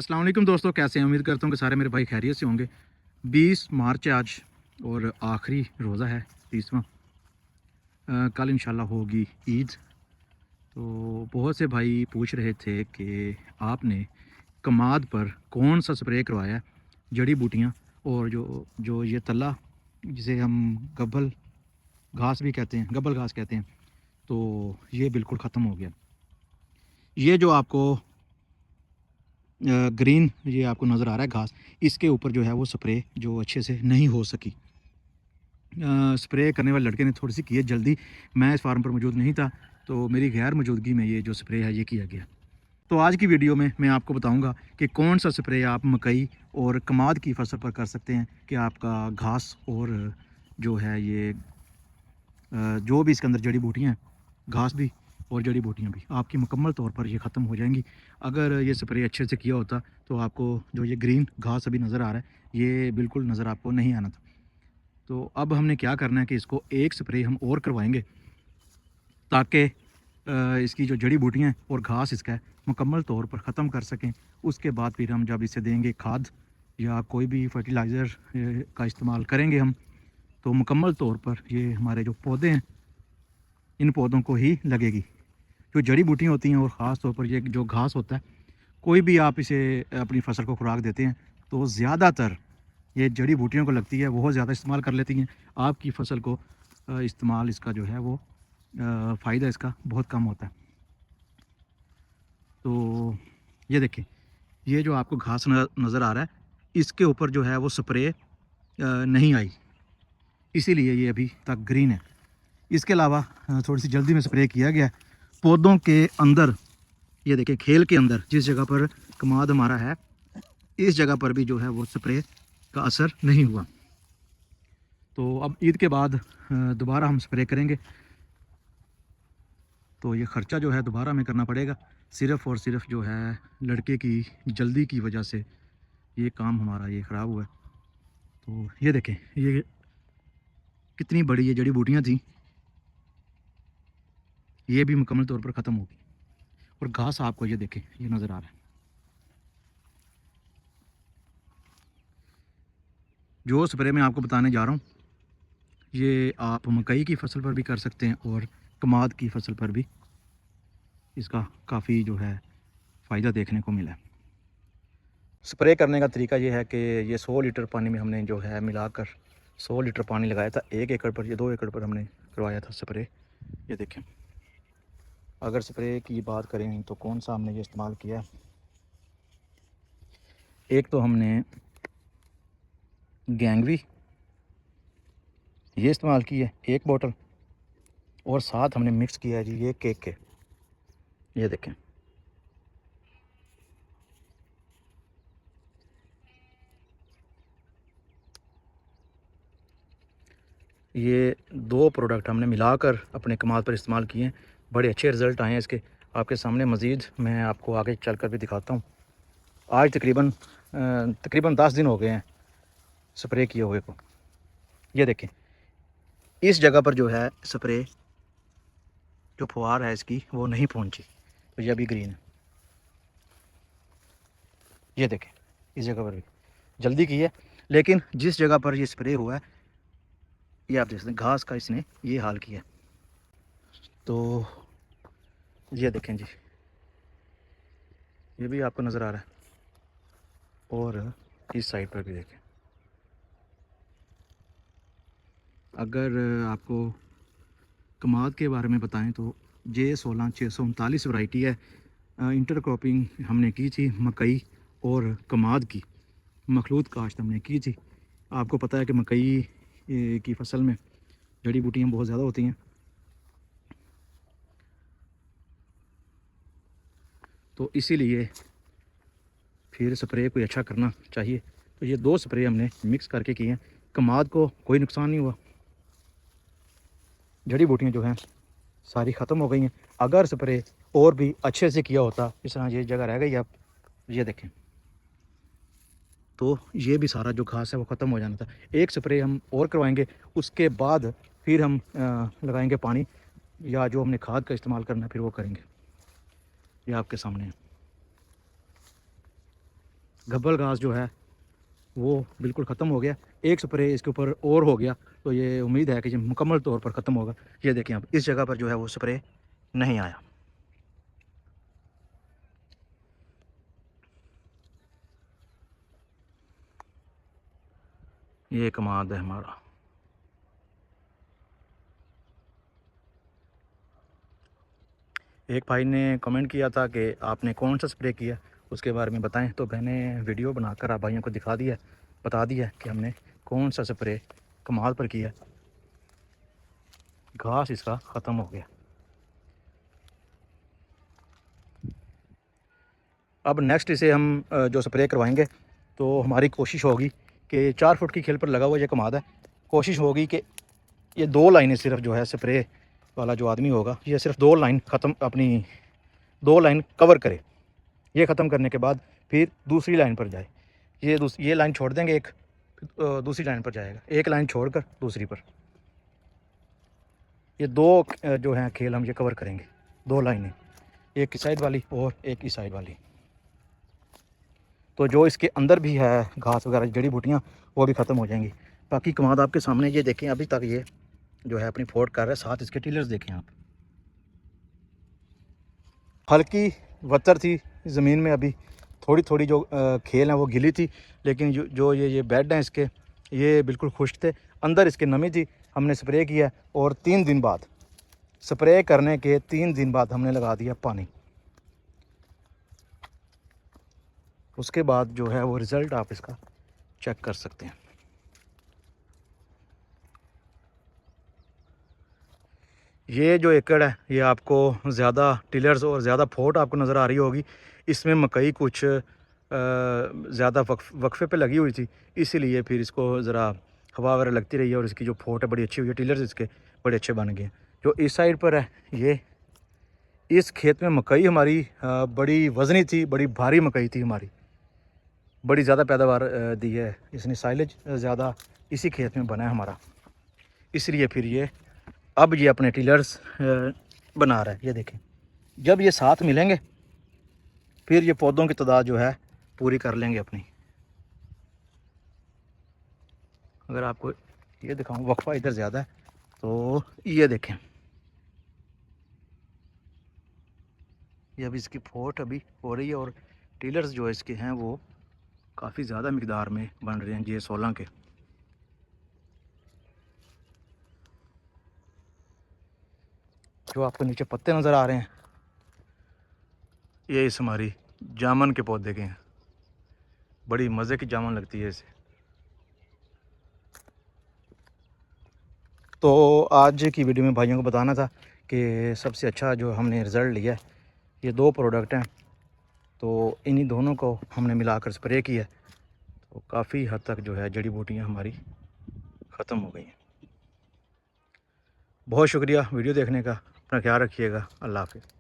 अस्सलाम वालेकुम दोस्तों, कैसे हैं? उम्मीद करता हूँ कि सारे मेरे भाई खैरियत से होंगे। 20 मार्च है आज और आखिरी रोज़ा है 30वां। कल इंशाल्लाह होगी ईद। तो बहुत से भाई पूछ रहे थे कि आपने कमाद पर कौन सा स्प्रे करवाया है, जड़ी बूटियाँ और जो जो ये तला जिसे हम गब्बल घास भी कहते हैं, गब्बल घास कहते हैं, तो ये बिल्कुल ख़त्म हो गया। ये जो आपको ग्रीन ये आपको नज़र आ रहा है घास, इसके ऊपर जो है वो स्प्रे जो अच्छे से नहीं हो सकी। स्प्रे करने वाले लड़के ने थोड़ी सी की है जल्दी, मैं इस फार्म पर मौजूद नहीं था, तो मेरी गैर मौजूदगी में ये जो स्प्रे है ये किया गया। तो आज की वीडियो में मैं आपको बताऊंगा कि कौन सा स्प्रे आप मकई और कमाद की फसल पर कर सकते हैं कि आपका घास और जो है ये जो भी इसके अंदर जड़ी बूटियाँ हैं, घास भी और जड़ी बूटियाँ भी आपकी मुकम्मल तौर पर ये ख़त्म हो जाएंगी। अगर ये स्प्रे अच्छे से किया होता तो आपको जो ये ग्रीन घास अभी नज़र आ रहा है ये बिल्कुल नज़र आपको नहीं आना था। तो अब हमने क्या करना है कि इसको एक स्प्रे हम और करवाएंगे ताकि इसकी जो जड़ी बूटियाँ हैं और घास इसका है मुकम्मल तौर पर ख़त्म कर सकें। उसके बाद फिर हम जब इसे देंगे खाद या कोई भी फर्टिलाइज़र का इस्तेमाल करेंगे हम, तो मुकम्मल तौर पर ये हमारे जो पौधे हैं इन पौधों को ही लगेगी। जो जड़ी बूटियाँ होती हैं और ख़ास तौर पर ये जो घास होता है, कोई भी आप इसे अपनी फसल को खुराक देते हैं तो ज़्यादातर ये जड़ी बूटियों को लगती है, बहुत ज़्यादा इस्तेमाल कर लेती हैं। आपकी फसल को इस्तेमाल इसका जो है वो फ़ायदा इसका बहुत कम होता है। तो ये देखें, ये जो आपको घास नज़र आ रहा है, इसके ऊपर जो है वो स्प्रे नहीं आई, इसीलिए ये अभी तक ग्रीन है। इसके अलावा थोड़ी सी जल्दी में स्प्रे किया गया है पौधों के अंदर। ये देखिए खेल के अंदर जिस जगह पर कमाद हमारा है, इस जगह पर भी जो है वो स्प्रे का असर नहीं हुआ। तो अब ईद के बाद दोबारा हम स्प्रे करेंगे, तो ये ख़र्चा जो है दोबारा हमें करना पड़ेगा। सिर्फ़ और सिर्फ जो है लड़के की जल्दी की वजह से ये काम हमारा ये ख़राब हुआ है। तो ये देखें, ये कितनी बड़ी ये जड़ी बूटियाँ थी, ये भी मुकम्मल तौर पर ख़त्म हो गई। और घास आपको ये देखें, ये नज़र आ रहा है। जो स्प्रे मैं आपको बताने जा रहा हूँ, ये आप मकई की फसल पर भी कर सकते हैं और कमाद की फसल पर भी इसका काफ़ी जो है फ़ायदा देखने को मिला है। स्प्रे करने का तरीका ये है कि ये 100 लीटर पानी में हमने जो है मिलाकर 100 लीटर पानी लगाया था 1 एकड़ पर, ये 2 एकड़ पर हमने करवाया था स्प्रे। ये देखें, अगर स्प्रे की बात करें तो कौन सा हमने ये इस्तेमाल किया है। एक तो हमने गैंगवी ये इस्तेमाल की है 1 बोतल, और साथ हमने मिक्स किया है जी ये केक के। ये देखें, ये 2 प्रोडक्ट हमने मिलाकर अपने कमाद पर इस्तेमाल किए हैं। बड़े अच्छे रिज़ल्ट आए हैं इसके, आपके सामने मज़ीद मैं आपको आगे चलकर भी दिखाता हूँ। आज तकरीबन 10 दिन हो गए हैं स्प्रे किए हुए को। ये देखें, इस जगह पर जो है स्प्रे जो फुहार है इसकी वो नहीं पहुंची, तो ये अभी ग्रीन है। ये देखें, इस जगह पर भी जल्दी की है, लेकिन जिस जगह पर ये स्प्रे हुआ है ये आप देख सकते हैं घास का इसने ये हाल किया। तो ये देखें जी, ये भी आपको नज़र आ रहा है, और इस साइड पर भी देखें। अगर आपको कमाद के बारे में बताएं तो J16 639 वैरायटी है। इंटरक्रॉपिंग हमने की थी मकई और कमाद की, मखलूत काश्त हमने की थी। आपको पता है कि मकई की फसल में जड़ी बूटियाँ बहुत ज़्यादा होती हैं, तो इसीलिए फिर स्प्रे कोई अच्छा करना चाहिए। तो ये 2 स्प्रे हमने मिक्स करके किए हैं। कमाद को कोई नुकसान नहीं हुआ, जड़ी बूटियाँ जो हैं सारी ख़त्म हो गई हैं। अगर स्प्रे और भी अच्छे से किया होता, इस तरह ये जगह रह गई, आप ये देखें, तो ये भी सारा जो घास है वो ख़त्म हो जाना था। एक स्प्रे हम और करवाएंगे, उसके बाद फिर हम लगाएंगे पानी, या जो हमने खाद का इस्तेमाल करना है फिर वो करेंगे। ये आपके सामने है। गब्बल घास जो है वो बिल्कुल ख़त्म हो गया। एक स्प्रे इसके ऊपर और हो गया तो ये उम्मीद है कि ये मुकम्मल तौर पर ख़त्म होगा। ये देखें आप, इस जगह पर जो है वो स्प्रे नहीं आया। ये कमाल है हमारा। एक भाई ने कमेंट किया था कि आपने कौन सा स्प्रे किया, उसके बारे में बताएं। तो मैंने वीडियो बनाकर आप भाइयों को दिखा दिया, बता दिया कि हमने कौन सा स्प्रे कमाल पर किया। घास इसका ख़त्म हो गया। अब नेक्स्ट इसे हम जो स्प्रे करवाएंगे तो हमारी कोशिश होगी कि 4 फुट की खेल पर लगा हुआ ये कमाद है। कोशिश होगी कि ये 2 लाइनें सिर्फ जो है स्प्रे वाला जो आदमी होगा ये सिर्फ 2 लाइन ख़त्म, अपनी 2 लाइन कवर करे। ये ख़त्म करने के बाद फिर दूसरी लाइन पर जाए। ये लाइन छोड़ देंगे, एक दूसरी लाइन पर जाएगा, एक लाइन छोड़कर दूसरी पर। ये 2 जो हैं खेल हम ये कवर करेंगे, 2 लाइनें, एक इस साइड वाली और एक इस साइड वाली। तो जो इसके अंदर भी है घास वगैरह जड़ी बूटियाँ वो भी ख़त्म हो जाएंगी। बाकी कमाद आपके सामने ये देखें, अभी तक ये जो है अपनी फोड़ कर रहा है। साथ इसके टिलर्स देखें आप। हल्की वतर थी ज़मीन में, अभी थोड़ी थोड़ी जो खेल हैं वो गिली थी, लेकिन जो ये बेड हैं इसके ये बिल्कुल खुश्क थे। अंदर इसके नमी थी। हमने स्प्रे किया और 3 दिन बाद, स्प्रे करने के 3 दिन बाद हमने लगा दिया पानी। उसके बाद जो है वो रिज़ल्ट आप इसका चेक कर सकते हैं। ये जो एकड़ है ये आपको ज़्यादा टिलर्स और ज़्यादा फोट आपको नज़र आ रही होगी। इसमें मकई कुछ ज़्यादा वक्फे पे लगी हुई थी, इसीलिए फिर इसको ज़रा हवा वगैरह लगती रही है और इसकी जो फोट है बड़ी अच्छी हुई है। टिलर्स इसके बड़े अच्छे बन गए। जो इस साइड पर है ये, इस खेत में मकई हमारी बड़ी वज़नी थी, बड़ी भारी मकई थी हमारी, बड़ी ज़्यादा पैदावार दी है इसने। साइलेज ज़्यादा इसी खेत में बना है हमारा, इसलिए फिर ये अब ये अपने टिलर्स बना रहा है। ये देखें, जब ये साथ मिलेंगे फिर ये पौधों की तादाद जो है पूरी कर लेंगे अपनी। अगर आपको ये दिखाऊं, वक्फा इधर ज़्यादा है तो ये देखें, ये अभी इसकी फोट अभी हो रही है और टिलर्स जो इसके हैं वो काफ़ी ज़्यादा मिकदार में बन रहे हैं ये 16 के। जो आपको नीचे पत्ते नज़र आ रहे हैं ये इस हमारी जामन के पौधे के हैं। बड़ी मज़े की जामन लगती है इसे। तो आज की वीडियो में भाइयों को बताना था कि सबसे अच्छा जो हमने रिज़ल्ट लिया है ये 2 प्रोडक्ट हैं। तो इन्हीं दोनों को हमने मिलाकर स्प्रे किया तो काफ़ी हद तक जो है जड़ी बूटियाँ हमारी ख़त्म हो गई हैं। बहुत शुक्रिया वीडियो देखने का। अपना ख्याल रखिएगा। अल्लाह हाफ़िज़।